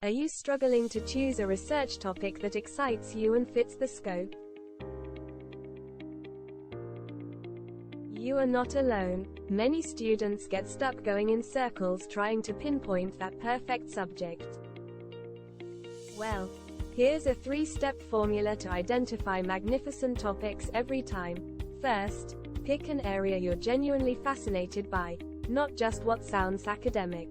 Are you struggling to choose a research topic that excites you and fits the scope? You are not alone. Many students get stuck going in circles trying to pinpoint that perfect subject. Well, here's a 3-step formula to identify magnificent topics every time. First, pick an area you're genuinely fascinated by, not just what sounds academic.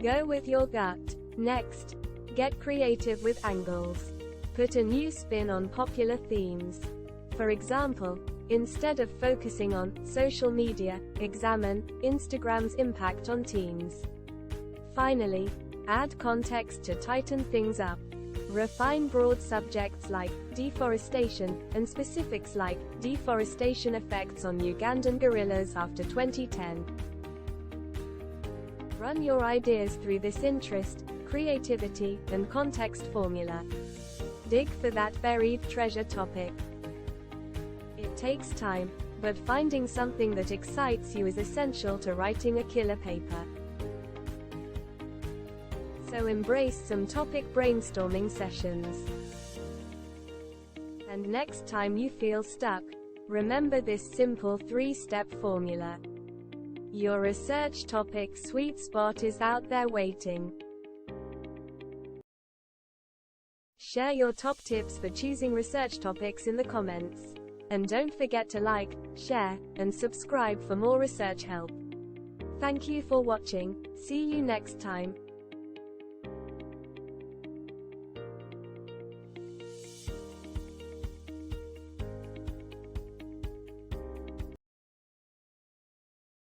Go with your gut. Next, get creative with angles. Put a new spin on popular themes. For example, instead of focusing on social media, examine Instagram's impact on teens. Finally, add context to tighten things up. Refine broad subjects like deforestation and specifics like deforestation effects on Ugandan gorillas after 2010. Run your ideas through this interest, creativity, and context formula. Dig for that buried treasure topic. It takes time, but finding something that excites you is essential to writing a killer paper. So embrace some topic brainstorming sessions. And next time you feel stuck, remember this simple 3-step formula. Your research topic sweet spot is out there waiting. Share your top tips for choosing research topics in the comments. And don't forget to like, share, and subscribe for more research help. Thank you for watching. See you next time.